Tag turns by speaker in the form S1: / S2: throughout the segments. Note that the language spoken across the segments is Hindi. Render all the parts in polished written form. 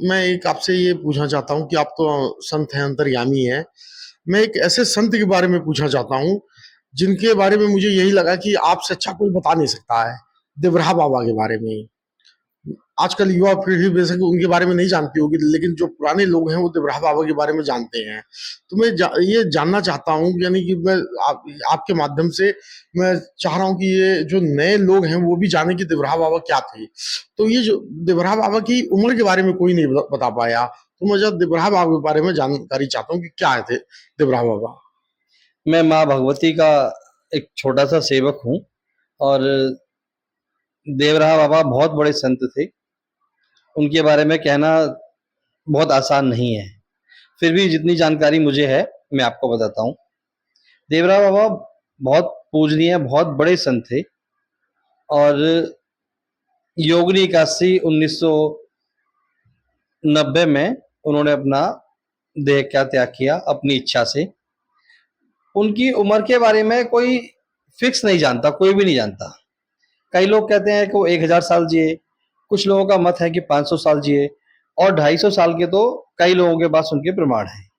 S1: मैं एक आपसे ये पूछना चाहता हूँ कि आप तो संत हैं, अंतर्यामी हैं। मैं एक ऐसे संत के बारे में पूछना चाहता हूँ, जिनके बारे में मुझे यही लगा कि आपसे अच्छा कोई बता नहीं सकता है, देवराहा बाबा के बारे में। आजकल युवा पीढ़ी बेशक उनके बारे में नहीं जानती होगी, लेकिन जो पुराने लोग हैं वो देवराहा बाबा के बारे में जानते हैं। तो मैं ये जानना चाहता हूँ, यानी कि मैं आपके माध्यम से मैं चाह रहा हूँ कि ये जो नए लोग हैं वो भी जाने कि देवराहा बाबा क्या थे। तो ये जो देवराहा बाबा की उम्र के बारे में कोई नहीं बता पाया, तो मैं जब देवराहा बाबा के बारे में जानकारी चाहता हूँ कि क्या थे देवराहा बाबा।
S2: मैं माँ भगवती का एक छोटा सा सेवक हूँ। और देवराहा बाबा बहुत बड़े संत थे। उनके बारे में कहना बहुत आसान नहीं है, फिर भी जितनी जानकारी मुझे है मैं आपको बताता हूँ। देवराहा बाबा बहुत पूजनीय, बहुत बड़े संत थे। और योगिनी एकादशी 1990 में उन्होंने अपना देह का त्याग किया अपनी इच्छा से। उनकी उम्र के बारे में कोई फिक्स नहीं जानता, कोई भी नहीं जानता। कई लोग कहते हैं कि वो 1000 साल जिए, कुछ लोगों का मत है कि 500 साल जिए, और 250 साल के तो कई लोगों के पास उनके प्रमाण हैं।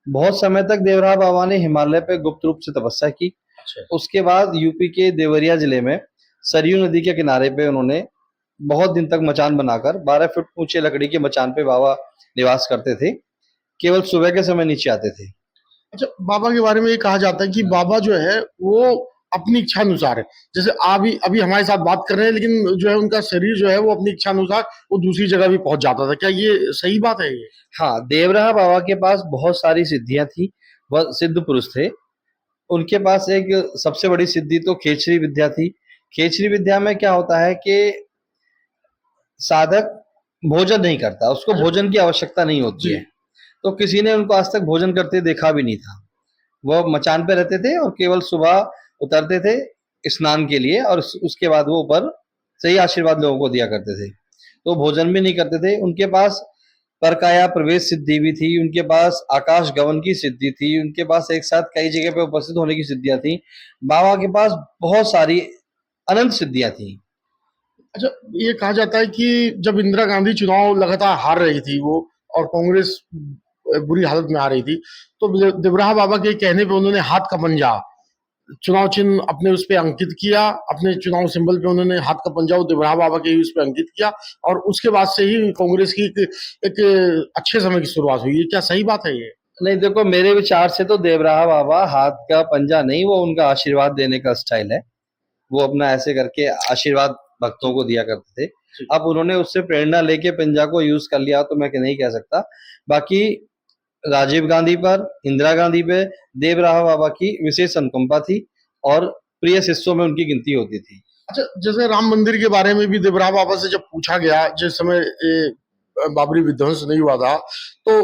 S2: बहुत समय तक देवराहा बाबा ने हिमालय पे गुप्त रूप से तपस्या की।
S1: अच्छा।
S2: उसके बाद यूपी के देवरिया जिले में सरयू नदी के किनारे पे उन्होंने बहुत दिन तक मचान बनाकर 12 फुट ऊंचे लकड़ी के मचान पे बाबा निवास करते थे। केवल सुबह के समय नीचे आते थे।
S1: अच्छा, बाबा के बारे में ये कहा जाता है कि बाबा जो है वो अपनी इच्छा अनुसार है। जैसे अभी अभी हमारे साथ बात कर रहे हैं, लेकिन जो है उनका शरीर जो है वो अपनी इच्छा अनुसार वो दूसरी जगह भी पहुंच जाता था। क्या ये सही बात है ये?
S2: हाँ, देवराहा बाबा के पास बहुत सारी सिद्धियां थी। वह सिद्ध पुरुष थे। उनके पास एक सबसे बड़ी सिद्धि तो खेचरी विद्या थी। खेचरी विद्या में क्या होता है कि साधक भोजन नहीं करता, उसको
S1: अच्छा।
S2: भोजन की आवश्यकता नहीं होती
S1: जी।
S2: है। तो किसी ने उनको आज तक भोजन करते देखा भी नहीं था। वो मचान पे रहते थे और केवल सुबह उतरते थे स्नान के लिए, और उसके बाद वो ऊपर सही आशीर्वाद लोगों को दिया करते थे। तो भोजन भी नहीं करते थे। उनके पास परकाया प्रवेश सिद्धि भी थी, उनके पास आकाश गमन की सिद्धि थी, उनके पास एक साथ कई जगह पे उपस्थित होने की सिद्धियां थी। बाबा के पास बहुत सारी अनंत सिद्धियां थी।
S1: अच्छा, ये कहा जाता है कि जब इंदिरा गांधी चुनाव लगातार हार रही थी वो, और कांग्रेस बुरी हालत में आ रही थी, तो देवराहा बाबा के कहने पे उन्होंने हाथ का पंजा, चुनाव चिन्ह अपने उस पे अंकित किया, अपने चुनाव सिंबल पे उन्होंने हाथ का पंजा वो देवराहा बाबा के ही उस पे अंकित किया, और उसके बाद से ही कांग्रेस की एक अच्छे समय की शुरुआत हुई। ये क्या सही बात है ये?
S2: नहीं, देखो, मेरे विचार से तो देवराहा बाबा हाथ का पंजा नहीं, वो उनका आशीर्वाद देने का स्टाइल है। वो अपना ऐसे करके आशीर्वाद भक्तों को दिया करते थे।
S1: जी।
S2: अब उन्होंने उससे प्रेरणा लेके पंजा को यूज कर लिया तो मैं नहीं कह सकता। बाकी राजीव गांधी पर, इंदिरा गांधी पे देवराहा बाबा की विशेष अनुकंपा थी, और प्रिय शिष्यों में उनकी गिनती होती थी।
S1: अच्छा, जैसे राम मंदिर के बारे में भी देवराहा बाबा से जब पूछा गया, जिस समय बाबरी विध्वंस नहीं हुआ था, तो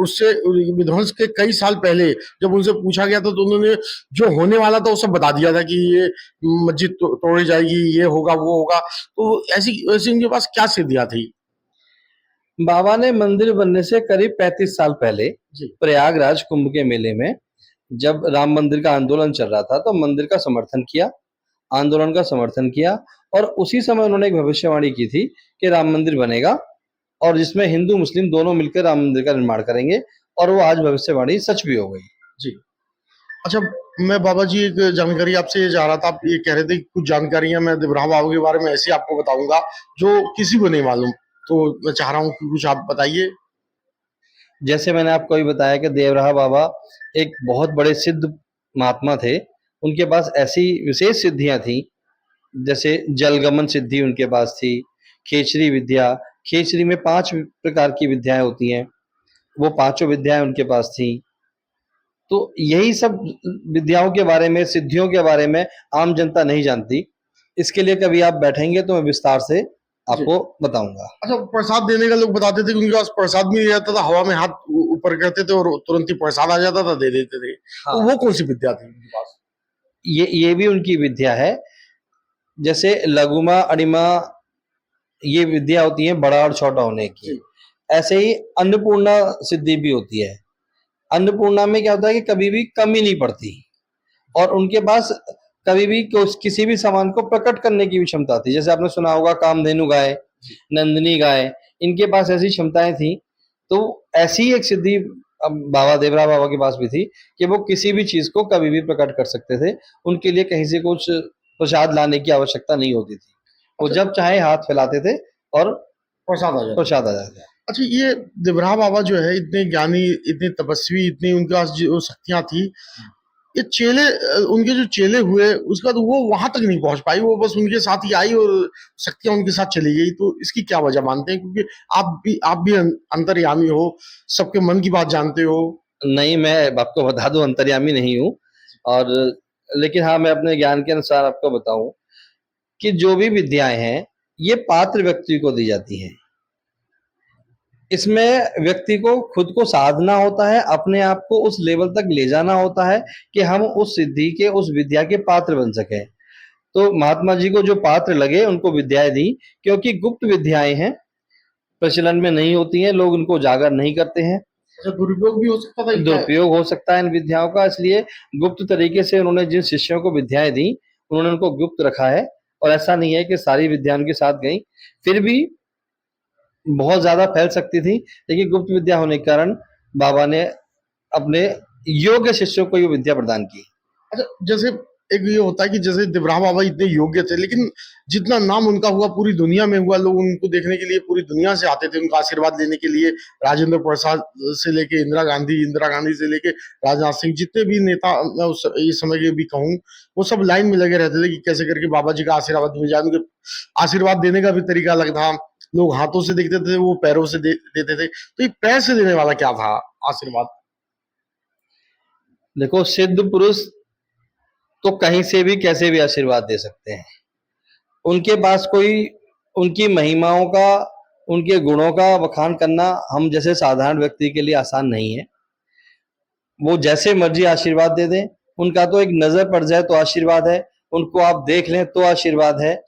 S1: उससे विध्वंस के कई साल पहले जब उनसे पूछा गया था, तो उन्होंने जो होने वाला था वो सब बता दिया था कि ये मस्जिद तोड़ी जाएगी, ये होगा, वो होगा। तो ऐसी ऐसी उनके पास क्या सिद्धियां थी?
S2: बाबा ने मंदिर बनने से करीब 35 साल पहले
S1: जी।
S2: प्रयागराज कुंभ के मेले में, जब राम मंदिर का आंदोलन चल रहा था, तो मंदिर का समर्थन किया, आंदोलन का समर्थन किया। और उसी समय उन्होंने एक भविष्यवाणी की थी कि राम मंदिर बनेगा, और जिसमें हिंदू मुस्लिम दोनों मिलकर राम मंदिर का निर्माण करेंगे। और वो आज भविष्यवाणी सच भी हो गई।
S1: जी। अच्छा, मैं बाबा जी एक जानकारी आपसे ये चाह रहा था। आप ये कह रहे थे कि कुछ जानकारियां मैं देवराहा बाबा के बारे में ऐसी आपको बताऊंगा जो किसी को नहीं मालूम, तो मैं चाह रहा हूँ कि कुछ आप बताइए।
S2: जैसे मैंने आपको भी बताया कि देवराहा बाबा एक बहुत बड़े सिद्ध महात्मा थे। उनके पास ऐसी विशेष सिद्धियां थी, जैसे जलगमन सिद्धि उनके पास थी। खेचरी विद्या, खेचरी में 5 प्रकार की विद्याएं होती हैं, वो पांचों विद्याएं उनके पास थी। तो यही सब विद्याओं के बारे में, सिद्धियों के बारे में आम जनता नहीं जानती। इसके लिए कभी आप बैठेंगे तो मैं विस्तार से
S1: जी।
S2: आपको बताऊंगा।
S1: अच्छा, प्रसाद देने का लोग बताते थे कि उनके पास प्रसाद भी नहीं रहता था, हवा में हाथ ऊपर करते थे और तुरंत ही प्रसाद आ जाता था, दे देते थे। तो
S2: हाँ,
S1: वो कौन सी विद्या थी उनके पास?
S2: ये भी उनकी विद्या है। जैसे लघुमा अणिमा, ये विद्या होती है बड़ा और छोटा होने की।
S1: जी।
S2: ऐसे ही अन्नपूर्णा सिद्धि भी होती है। अन्नपूर्णा में क्या होता है कि कभी भी कमी नहीं पड़ती, और उनके पास कभी भी किसी भी सामान को प्रकट करने की भी क्षमता थी। जैसे आपने सुना होगा कामधेनु गाय,
S1: जी।
S2: नंदिनी गाय, इनके पास ऐसी क्षमताएं थी। तो ऐसी एक सिद्धि अब बाबा देवरा बाबा के पास भी थी कि वो किसी भी चीज को कभी भी प्रकट कर सकते थे। उनके लिए कहीं से कुछ प्रसाद लाने की आवश्यकता नहीं होती थी। वो
S1: अच्छा,
S2: जब चाहे हाथ फैलाते थे और
S1: प्रसाद आ जाता है।
S2: प्रसाद आ जाता था।
S1: अच्छा, ये देवरा बाबा जो है इतने ज्ञानी, इतने तपस्वी, इतनी उनके पास जो शक्तियां थी, ये चेले उनके जो चेले हुए उसके बाद वो वहां तक नहीं पहुंच पाई, वो बस उनके साथ ही आई और शक्तियां उनके साथ चली गई। तो इसकी क्या वजह मानते हैं? क्योंकि आप भी अंतर्यामी हो, सबके मन की बात जानते हो।
S2: नहीं, मैं आपको बता दूं, अंतर्यामी नहीं हूँ। और लेकिन हाँ, मैं अपने ज्ञान के अनुसार आपको बताऊं कि जो भी विद्याएं हैं ये पात्र व्यक्ति को दी जाती हैं। इसमें व्यक्ति को खुद को साधना होता है, अपने आप को उस लेवल तक ले जाना होता है कि हम उस सिद्धि के, उस विद्या के पात्र बन सके। तो महात्मा जी को जो पात्र लगे उनको विद्याएं दी, क्योंकि गुप्त विद्याएं हैं, प्रचलन में नहीं होती हैं, लोग उनको उजागर नहीं करते हैं।
S1: अच्छा, दुरुपयोग भी हो सकता था क्या?
S2: दुरुपयोग हो सकता है इन विद्याओं का, इसलिए गुप्त तरीके से उन्होंने जिन शिष्यों को विद्याएं दी उन्होंने उनको गुप्त रखा है। और ऐसा नहीं है कि सारी विद्या उनके साथ गई, फिर भी बहुत ज्यादा फैल सकती थी, लेकिन गुप्त विद्या होने के कारण बाबा ने अपने योग्य शिष्यों को ये विद्या प्रदान की।
S1: अच्छा, जैसे एक ये होता है कि जैसे देवरा बाबा इतने योग्य थे, लेकिन जितना नाम उनका हुआ पूरी दुनिया में हुआ, लोग उनको देखने के लिए पूरी दुनिया से आते थे, उनका आशीर्वाद लेने के लिए। राजेंद्र प्रसाद से लेके इंदिरा गांधी से लेके राजनाथ सिंह, जितने भी नेता मैं उस इस समय के भी कहूँ, वो सब लाइन में लगे रहते थे कि कैसे करके बाबा जी का आशीर्वाद मिल जाए। उनके आशीर्वाद देने का भी तरीका अलग था। लोग हाथों से देखते थे, वो पैरों से देते थे। तो ये पैर से देने वाला क्या था आशीर्वाद?
S2: देखो, सिद्ध पुरुष तो कहीं से भी कैसे भी आशीर्वाद दे सकते हैं। उनके पास कोई, उनकी महिमाओं का, उनके गुणों का बखान करना हम जैसे साधारण व्यक्ति के लिए आसान नहीं है। वो जैसे मर्जी आशीर्वाद दे दें, उनका तो एक नजर पड़ जाए तो आशीर्वाद है, उनको आप देख लें तो आशीर्वाद है।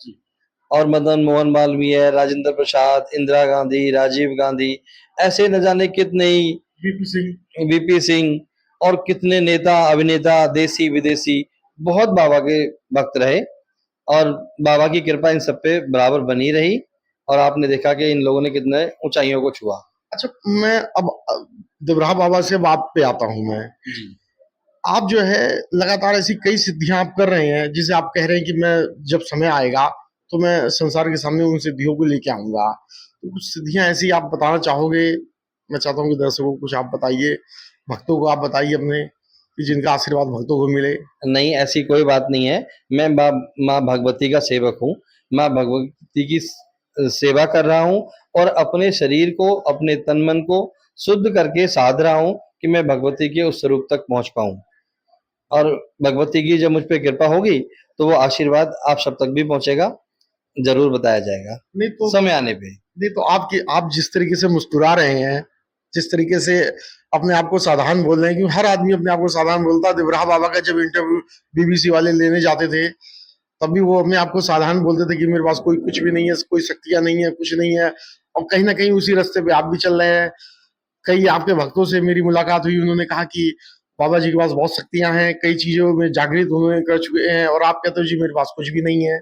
S2: और मदन मोहन मालवीय, राजेंद्र प्रसाद, इंदिरा गांधी, राजीव गांधी, ऐसे न जाने कितने ही,
S1: वीपी सिंह।
S2: वीपी सिंह, और कितने नेता अभिनेता देसी विदेशी बहुत बाबा के भक्त रहे। और बाबा की कृपा इन सब पे बराबर बनी रही, और आपने देखा कि इन लोगों ने कितने ऊंचाइयों को छुआ।
S1: अच्छा, मैं अब देवरा बाबा से बात पे आता हूँ मैं।
S2: जी।
S1: आप जो है लगातार ऐसी कई सिद्धियां आप कर रहे हैं, जिसे आप कह रहे हैं कि मैं जब समय आएगा तो मैं संसार के सामने उन सिद्धियों को लेके आऊंगा। तो कुछ सिद्धियां ऐसी आप बताना चाहोगे? मैं चाहता हूँ कि दर्शकों को कुछ आप बताइए, भक्तों को आप बताइए अपने, कि जिनका आशीर्वाद भक्तों को मिले।
S2: नहीं, ऐसी कोई बात नहीं है। मैं माँ भगवती का सेवक हूँ। माँ भगवती की सेवा कर रहा हूँ, और अपने शरीर को, अपने तन मन को शुद्ध करके साध रहा हूँ कि मैं भगवती के उस स्वरूप तक पहुंच पाऊं। और भगवती की जब मुझ पे कृपा होगी तो वो आशीर्वाद आप सब तक भी पहुंचेगा, जरूर बताया जाएगा
S1: नहीं तो
S2: समय आने पे।
S1: नहीं तो आप जिस तरीके से मुस्कुरा रहे हैं, जिस तरीके से अपने आप को साधारण बोल रहे हैं, क्योंकि हर आदमी अपने आप को साधारण बोलता है। देवरा बाबा का जब इंटरव्यू बीबीसी वाले लेने जाते थे, तब भी वो अपने आप को साधारण बोलते थे कि मेरे पास कोई कुछ भी नहीं है, कोई शक्तियां नहीं है, कुछ नहीं है। और कहीं ना कहीं उसी रास्ते पे आप भी चल रहे हैं। कई आपके भक्तों से मेरी मुलाकात हुई, उन्होंने कहा कि बाबा जी के पास बहुत शक्तियां हैं, कई चीजों में जागृत उन्होंने कर चुके हैं, और आप कहते हो जी मेरे पास कुछ भी नहीं है।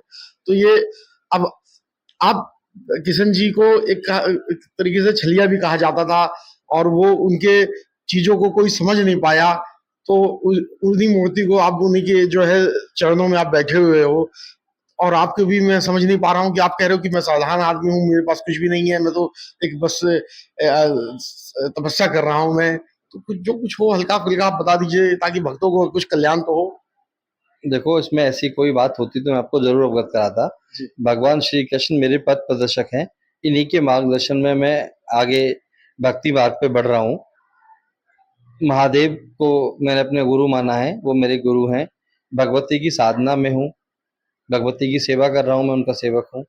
S1: तो ये अब आप किशन जी को एक तरीके से छलिया भी कहा जाता था, और वो उनके चीजों को कोई समझ नहीं पाया। तो उन्हीं मूर्ति को आप उन्हीं के जो है चरणों में आप बैठे हुए हो, और आपको भी मैं समझ नहीं पा रहा हूँ कि आप कह रहे हो कि मैं साधारण आदमी हूँ, मेरे पास कुछ भी नहीं है, मैं तो एक बस तपस्या कर रहा हूँ मैं। तो कुछ जो कुछ हो हल्का फुल्का आप बता दीजिए, ताकि भक्तों को कुछ कल्याण तो हो।
S2: देखो, इसमें ऐसी कोई बात होती तो मैं आपको जरूर अवगत कराता।
S1: जी।
S2: भगवान श्री कृष्ण मेरे पथ प्रदर्शक हैं। इन्हीं के मार्गदर्शन में मैं आगे भक्ति मार्ग पे बढ़ रहा हूँ। महादेव को मैंने अपने गुरु माना है, वो मेरे गुरु हैं। भगवती की साधना में हूँ, भगवती की सेवा कर रहा हूँ, मैं उनका सेवक हूँ।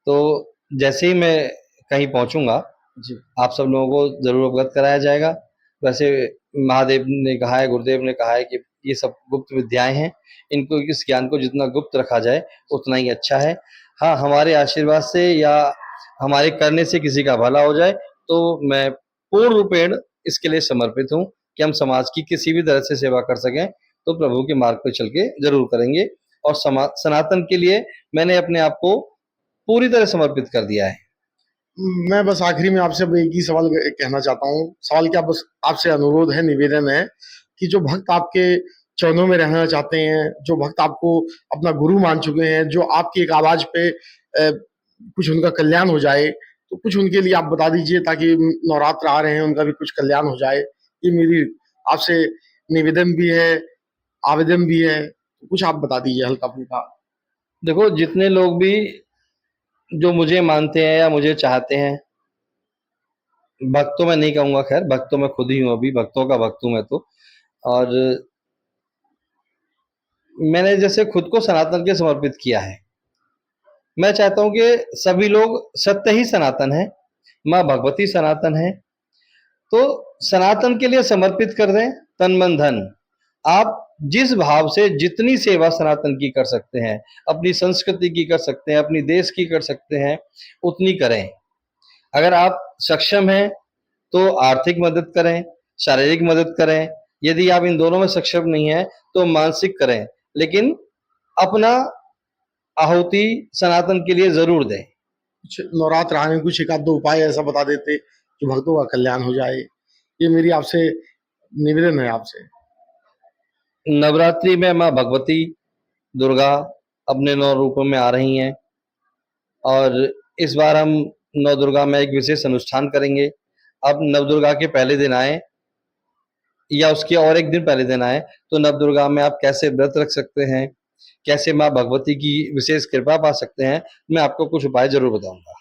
S2: तो जैसे ही मैं कहीं पहुंचूंगा
S1: जी।
S2: आप सब लोगों को जरूर अवगत कराया जाएगा। वैसे महादेव ने कहा है, गुरुदेव ने कहा है कि ये सब गुप्त विद्याएं हैं, इनको, इस ज्ञान को जितना गुप्त रखा जाए उतना ही अच्छा है। हाँ, हमारे आशीर्वाद से या हमारे करने से किसी का भला हो जाए तो मैं पूर्ण रूपेण इसके लिए समर्पित हूँ कि हम समाज की किसी भी तरह से सेवा कर सकें तो प्रभु के मार्ग पर चल के जरूर करेंगे। और सनातन के लिए मैंने अपने आप को पूरी तरह समर्पित कर दिया है।
S1: मैं बस आखिरी में आपसे अब एक ही सवाल कहना चाहता हूँ। सवाल क्या, बस आपसे अनुरोध है, निवेदन है कि जो भक्त आपके चरणों में रहना चाहते हैं, जो भक्त आपको अपना गुरु मान चुके हैं, जो आपकी एक आवाज पे कुछ उनका कल्याण हो जाए, तो कुछ उनके लिए आप बता दीजिए, ताकि नवरात्र आ रहे हैं, उनका भी कुछ कल्याण हो जाए। ये मेरी आपसे निवेदन भी है, आवेदन भी है। तो कुछ आप बता दीजिए हल्का फुल्का।
S2: देखो, जितने लोग भी जो मुझे मानते हैं या मुझे चाहते हैं, भक्त तो मैं नहीं कहूँगा, खैर भक्त तो मैं खुद ही हूँ, अभी भक्तों का भक्त हूँ मैं तो। और मैंने जैसे खुद को सनातन के समर्पित किया है, मैं चाहता हूँ कि सभी लोग, सत्य ही सनातन है, माँ भगवती सनातन है, तो सनातन के लिए समर्पित कर दें तन मन धन। आप जिस भाव से जितनी सेवा सनातन की कर सकते हैं, अपनी संस्कृति की कर सकते हैं, अपनी देश की कर सकते हैं, उतनी करें। अगर आप सक्षम हैं तो आर्थिक मदद करें, शारीरिक मदद करें। यदि आप इन दोनों में सक्षम नहीं है तो मानसिक करें, लेकिन अपना आहुति सनातन के लिए जरूर दें।
S1: कुछ नवरात्र आने में कुछ एक आध दो उपाय ऐसा बता देते कि भक्तों का कल्याण हो जाए। ये मेरी आपसे निवेदन है आपसे।
S2: नवरात्रि में माँ भगवती दुर्गा अपने 9 रूपों में आ रही हैं, और इस बार हम नव दुर्गा में एक विशेष अनुष्ठान करेंगे। अब नव दुर्गा के पहले दिन आए या उसके और एक दिन पहले दिन आए, तो नव दुर्गा में आप कैसे व्रत रख सकते हैं, कैसे माँ भगवती की विशेष कृपा पा सकते हैं, मैं आपको कुछ उपाय जरूर बताऊंगा।